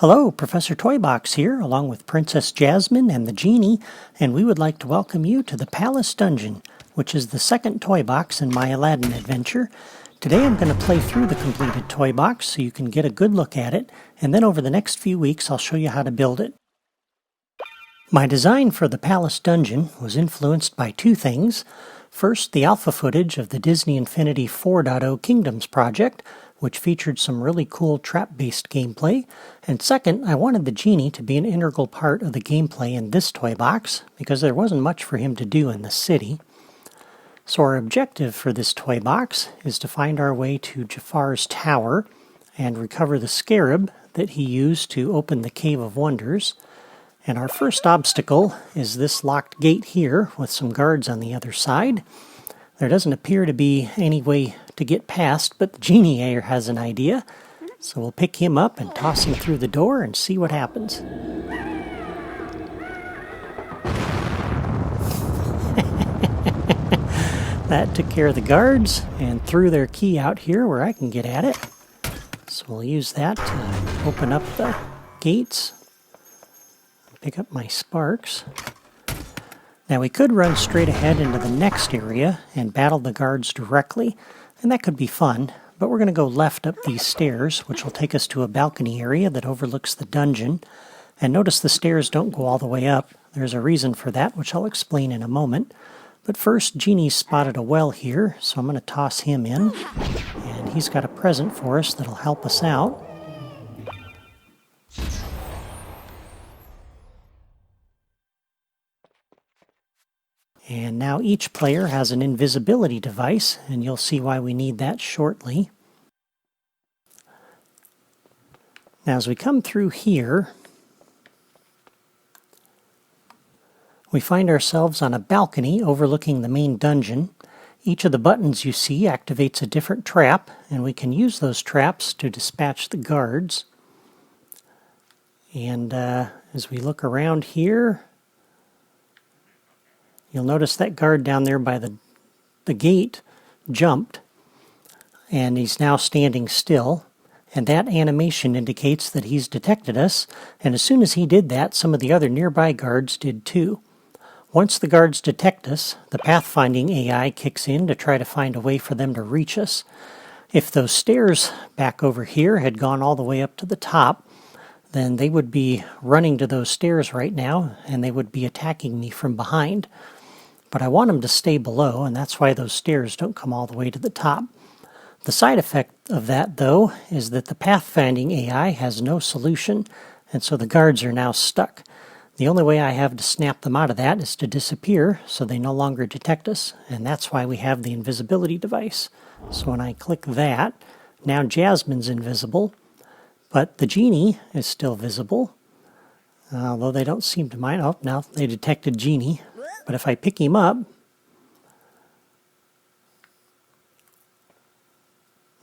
Hello, Professor Toybox here, along with Princess Jasmine and the Genie, and we would like to welcome you to the Palace Dungeon, which is the second toy box in my Aladdin adventure. Today I'm going to play through the completed toy box so you can get a good look at it, and then over the next few weeks I'll show you how to build it. My design for the Palace Dungeon was influenced by two things. First, the alpha footage of the Disney Infinity 4.0 Kingdoms project, which featured some really cool trap-based gameplay. And second, I wanted the Genie to be an integral part of the gameplay in this toy box, because there wasn't much for him to do in the city. So our objective for this toy box is to find our way to Jafar's tower and recover the scarab that he used to open the Cave of Wonders. And our first obstacle is this locked gate here with some guards on the other side. There doesn't appear to be any way to get past, but the Genie here has an idea. So we'll pick him up and toss him through the door and see what happens. That took care of the guards and threw their key out here where I can get at it. So we'll use that to open up the gates. Pick up my sparks. Now we could run straight ahead into the next area and battle the guards directly, and that could be fun, but we're going to go left up these stairs, which will take us to a balcony area that overlooks the dungeon. And notice the stairs don't go all the way up. There's a reason for that, which I'll explain in a moment. But first, Genie's spotted a well here, so I'm going to toss him in, and he's got a present for us that'll help us out. And now each player has an invisibility device, and you'll see why we need that shortly. Now as we come through here, we find ourselves on a balcony overlooking the main dungeon. Each of the buttons you see activates a different trap, and we can use those traps to dispatch the guards. And as we look around here, you'll notice that guard down there by the gate jumped, and he's now standing still. And that animation indicates that he's detected us, and as soon as he did that, some of the other nearby guards did too. Once the guards detect us, the pathfinding AI kicks in to try to find a way for them to reach us. If those stairs back over here had gone all the way up to the top, then they would be running to those stairs right now, and they would be attacking me from behind. But I want them to stay below, and that's why those stairs don't come all the way to the top. The side effect of that, though, is that the pathfinding AI has no solution, and so the guards are now stuck. The only way I have to snap them out of that is to disappear, so they no longer detect us, and that's why we have the invisibility device. So when I click that, now Jasmine's invisible, but the Genie is still visible, although they don't seem to mind. Oh, now they detected Genie. But if I pick him up,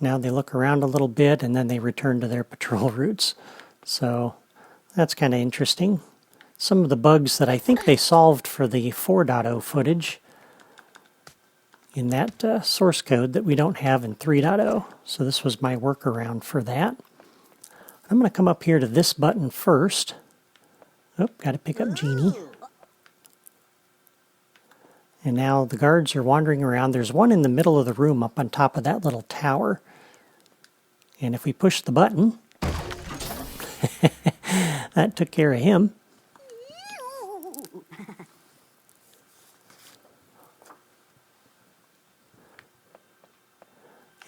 now they look around a little bit and then they return to their patrol routes. So that's kind of interesting. Some of the bugs that I think they solved for the 4.0 footage in that source code that we don't have in 3.0. So this was my workaround for that. I'm going to come up here to this button first. Oh, got to pick up Genie. And now the guards are wandering around. There's one in the middle of the room up on top of that little tower. And if we push the button, that took care of him.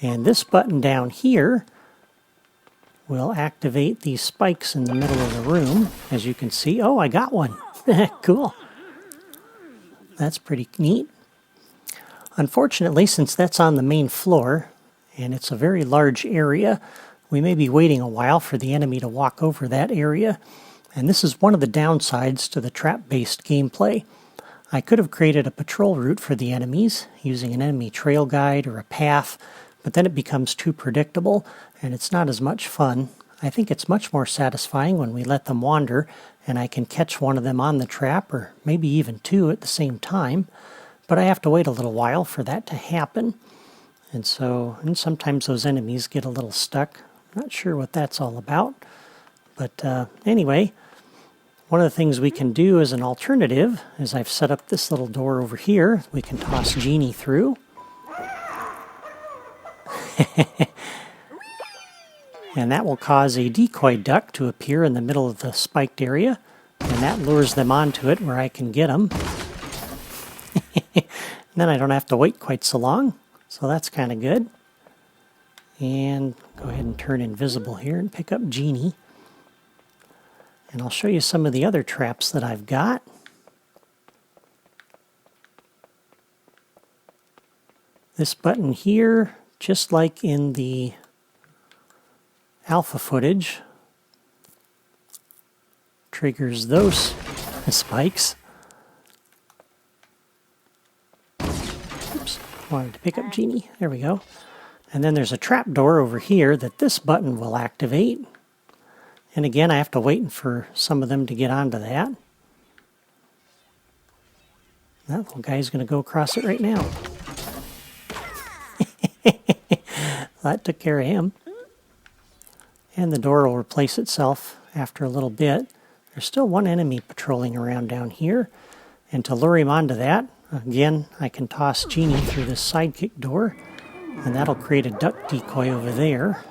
And this button down here will activate these spikes in the middle of the room. As you can see, oh, I got one. Cool. That's pretty neat. Unfortunately, since that's on the main floor, and it's a very large area, we may be waiting a while for the enemy to walk over that area. And this is one of the downsides to the trap-based gameplay. I could have created a patrol route for the enemies, using an enemy trail guide or a path, but then it becomes too predictable, and it's not as much fun. I think it's much more satisfying when we let them wander, and I can catch one of them on the trap, or maybe even two at the same time, but I have to wait a little while for that to happen. And sometimes those enemies get a little stuck. Not sure what that's all about, But anyway, one of the things we can do as an alternative is I've set up this little door over here. We can toss Genie through. And that will cause a decoy duck to appear in the middle of the spiked area. And that lures them onto it where I can get them. Then I don't have to wait quite so long. So that's kind of good. And go ahead and turn invisible here and pick up Genie. And I'll show you some of the other traps that I've got. This button here, just like in the alpha footage, triggers those spikes. Oops, wanted to pick up Genie. There we go. And then there's a trap door over here that this button will activate. And again, I have to wait for some of them to get onto that. That little guy's going to go across it right now. That took care of him. And the door will replace itself after a little bit. There's still one enemy patrolling around down here. And to lure him onto that, again, I can toss Genie through this sidekick door. And that'll create a duck decoy over there.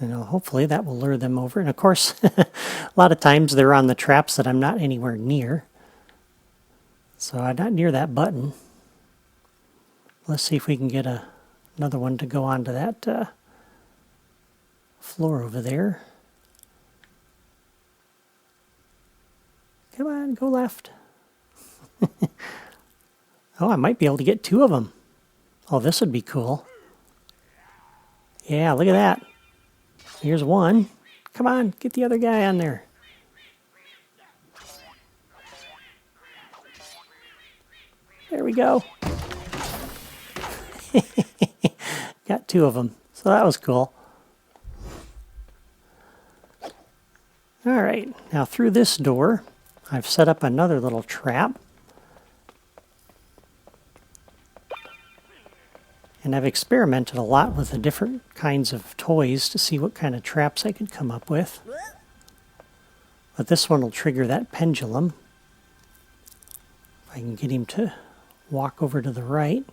And hopefully that will lure them over. And of course, a lot of times they're on the traps that I'm not anywhere near. So I'm not near that button. Let's see if we can get another one to go onto that floor over there. Come on, go left. Oh, I might be able to get two of them. Oh, this would be cool. Yeah, look at that. Here's one. Come on, get the other guy on there. There we go. Got two of them. So that was cool. All right, now through this door, I've set up another little trap. And I've experimented a lot with the different kinds of toys to see what kind of traps I could come up with. But this one will trigger that pendulum. I can get him to walk over to the right.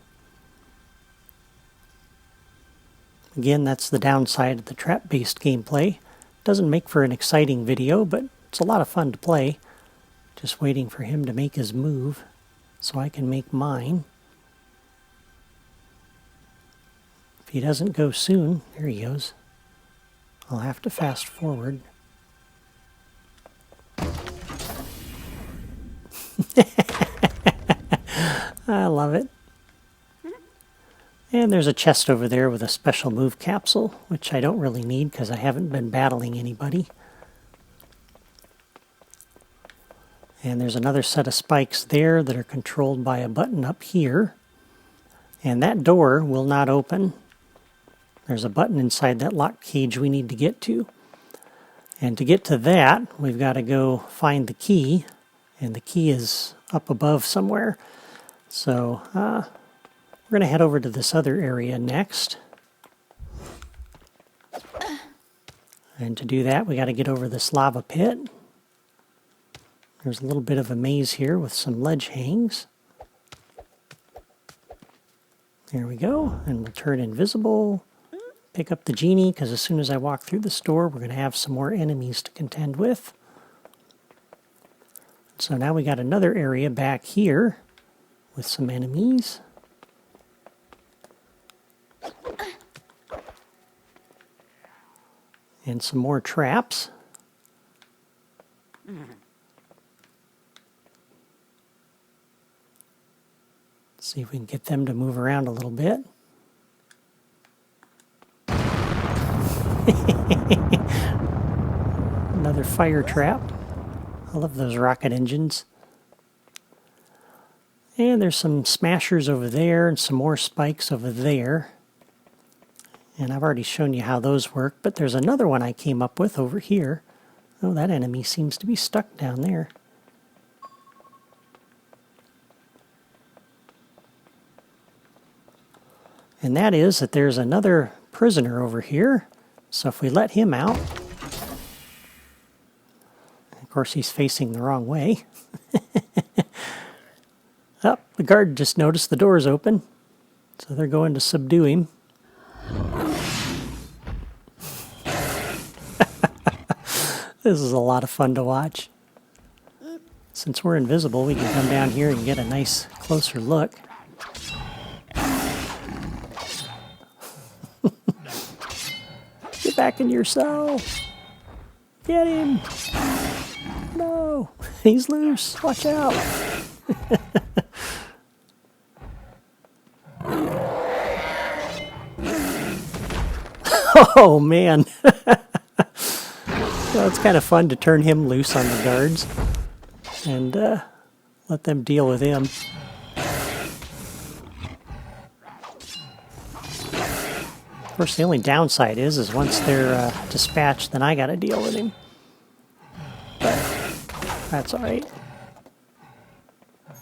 Again, that's the downside of the trap-based gameplay. Doesn't make for an exciting video, but it's a lot of fun to play. Just waiting for him to make his move so I can make mine. If he doesn't go soon, there he goes. I'll have to fast forward. I love it. And there's a chest over there with a special move capsule, which I don't really need because I haven't been battling anybody. And there's another set of spikes there that are controlled by a button up here. And that door will not open. There's a button inside that lock cage we need to get to. And to get to that, we've got to go find the key. And the key is up above somewhere. So we're going to head over to this other area next. And to do that, we got to get over this lava pit. There's a little bit of a maze here with some ledge hangs. There we go. And we'll turn invisible. Pick up the Genie, because as soon as I walk through the store, we're going to have some more enemies to contend with. So now we got another area back here with some enemies. And some more traps. See if we can get them to move around a little bit. Another fire trap. I love those rocket engines. And there's some smashers over there and some more spikes over there. And I've already shown you how those work, but there's another one I came up with over here. Oh, that enemy seems to be stuck down there. And that is that there's another prisoner over here. So if we let him out, of course he's facing the wrong way. Oh, the guard just noticed the door's open, so they're going to subdue him. This is a lot of fun to watch. Since we're invisible, we can come down here and get a nice closer look. Get back in your cell. Get him. No, he's loose. Watch out. Oh, man. Well, it's kind of fun to turn him loose on the guards and let them deal with him. Of course, the only downside is once they're dispatched, then I got to deal with him. But that's all right.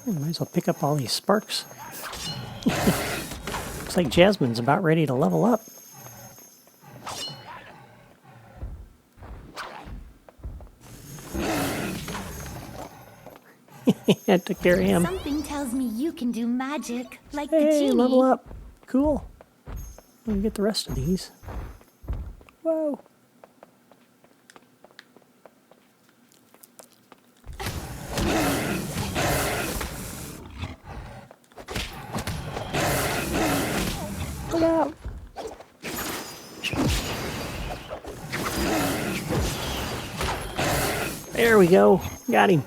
Might as well pick up all these sparks. Looks like Jasmine's about ready to level up. I took care of him. Something tells me you can do magic, like the Hey, genie. level up. Cool. Let me get the rest of these. Whoa. Look out. There we go. Got him.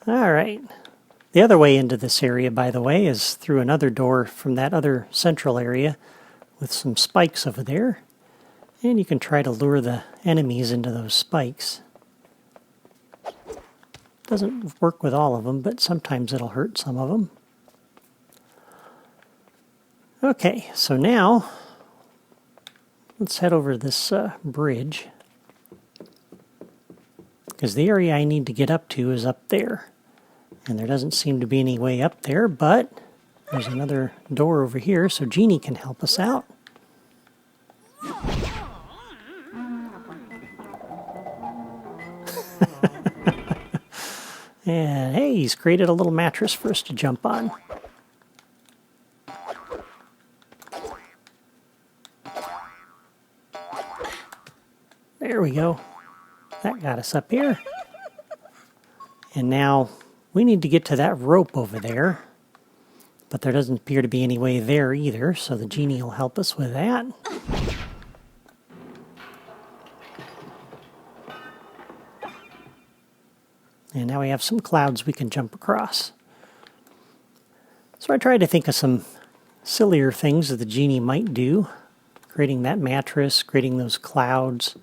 All right. The other way into this area, by the way, is through another door from that other central area with some spikes over there. And you can try to lure the enemies into those spikes. Doesn't work with all of them, but sometimes it'll hurt some of them. Okay, so now let's head over this bridge. Because the area I need to get up to is up there. And there doesn't seem to be any way up there, but there's another door over here, so Genie can help us out. And hey, he's created a little mattress for us to jump on. There we go. That got us up here. And now we need to get to that rope over there. But there doesn't appear to be any way there either, so the Genie will help us with that. And now we have some clouds we can jump across. So I tried to think of some sillier things that the Genie might do. Creating that mattress, creating those clouds,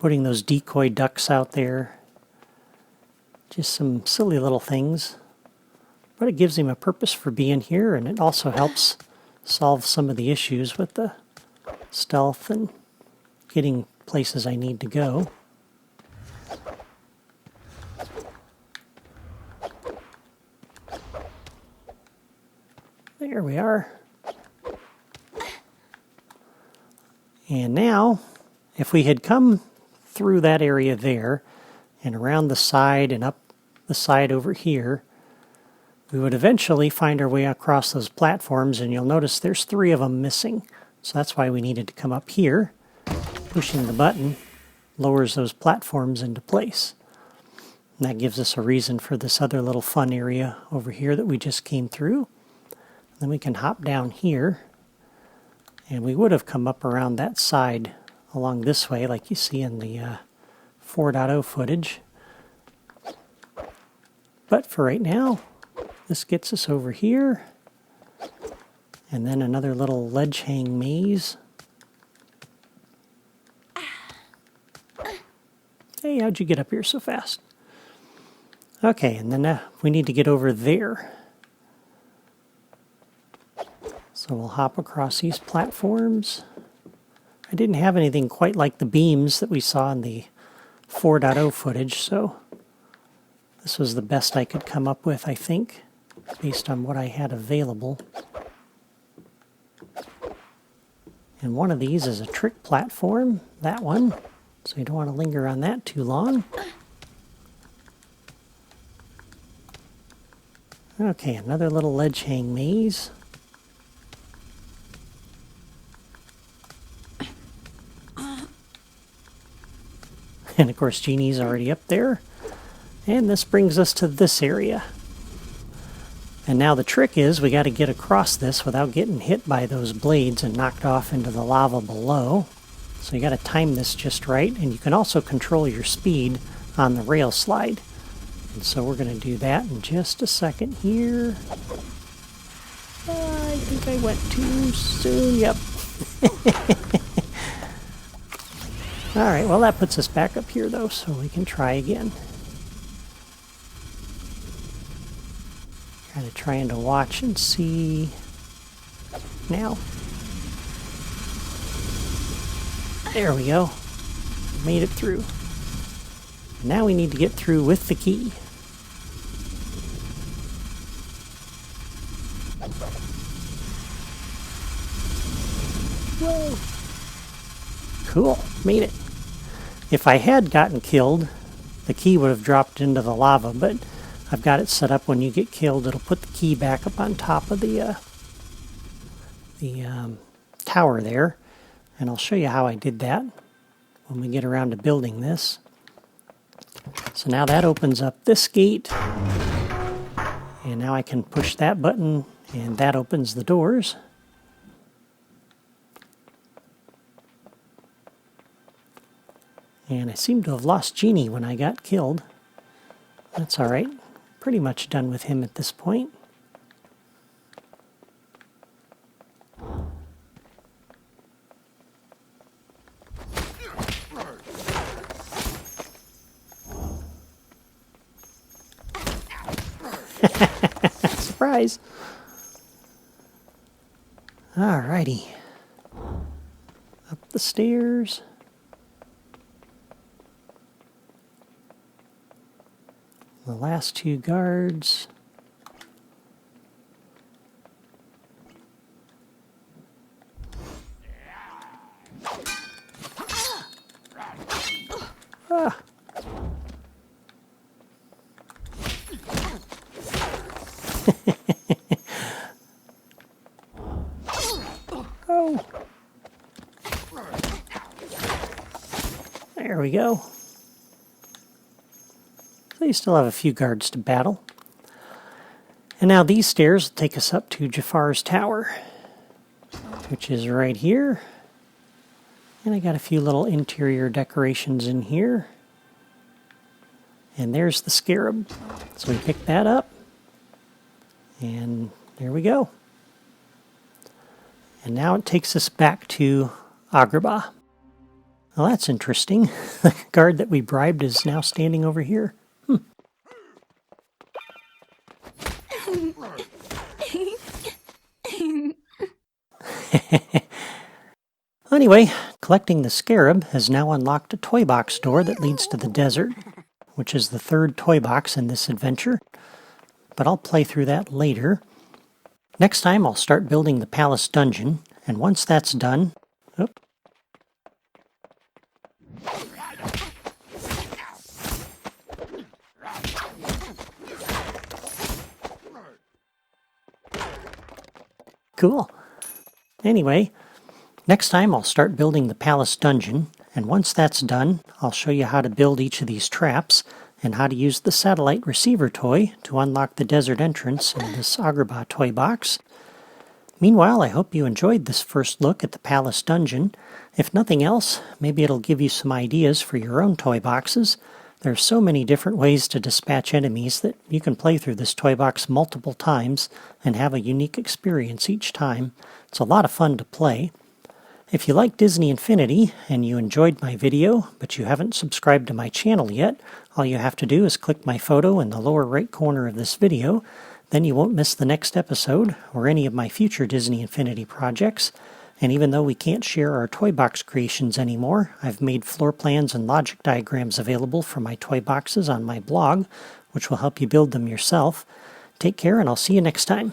putting those decoy ducks out there. Just some silly little things. But it gives him a purpose for being here, and it also helps solve some of the issues with the stealth and getting places I need to go. There we are. And now, if we had come through that area there, and around the side and up the side over here, we would eventually find our way across those platforms, and you'll notice there's 3 of them missing. So that's why we needed to come up here. Pushing the button lowers those platforms into place. And that gives us a reason for this other little fun area over here that we just came through. Then we can hop down here, and we would have come up around that side along this way like you see in the 4.0 footage. But for right now, this gets us over here, and then another little ledge hang maze. Hey, how'd you get up here so fast? Okay, and then we need to get over there. So we'll hop across these platforms. I didn't have anything quite like the beams that we saw in the 4.0 footage, so this was the best I could come up with, I think. based on what I had available. And one of these is a trick platform, that one. So you don't want to linger on that too long. Okay, another little ledge hang maze. And of course Genie's already up there. And this brings us to this area. And now the trick is we got to get across this without getting hit by those blades and knocked off into the lava below. So you got to time this just right, and you can also control your speed on the rail slide. And so we're going to do that in just a second here. I think I went too soon. Yep. Alright, well that puts us back up here though, so we can try again. Kind of trying to watch and see. Now. There we go. Made it through. Now we need to get through with the key. Whoa. Cool. Made it. If I had gotten killed, the key would have dropped into the lava, but I've got it set up when you get killed, it'll put the key back up on top of the tower there. And I'll show you how I did that when we get around to building this. So now that opens up this gate. And now I can push that button and that opens the doors. And I seem to have lost Genie when I got killed. That's alright. Pretty much done with him at this point. Surprise! Alrighty. Up the stairs. The last two guards. Ah. Oh. There we go. So you still have a few guards to battle. And now these stairs will take us up to Jafar's tower, which is right here. And I got a few little interior decorations in here. And there's the scarab. So we pick that up. And there we go. And now it takes us back to Agrabah. Well, that's interesting. The guard that we bribed is now standing over here. Anyway, collecting the scarab has now unlocked a toy box door that leads to the desert, which is the third toy box in this adventure. But I'll play through that later. Next time I'll start building the palace dungeon, and once that's done... Oop. Cool. Anyway, next time I'll start building the palace dungeon, and once that's done, I'll show you how to build each of these traps, and how to use the satellite receiver toy to unlock the desert entrance in this Agrabah toy box. Meanwhile, I hope you enjoyed this first look at the palace dungeon. If nothing else, maybe it'll give you some ideas for your own toy boxes. There are so many different ways to dispatch enemies that you can play through this toy box multiple times and have a unique experience each time. It's a lot of fun to play. If you like Disney Infinity and you enjoyed my video, but you haven't subscribed to my channel yet, all you have to do is click my photo in the lower right corner of this video. Then you won't miss the next episode or any of my future Disney Infinity projects. And even though we can't share our toy box creations anymore, I've made floor plans and logic diagrams available for my toy boxes on my blog, which will help you build them yourself. Take care, and I'll see you next time.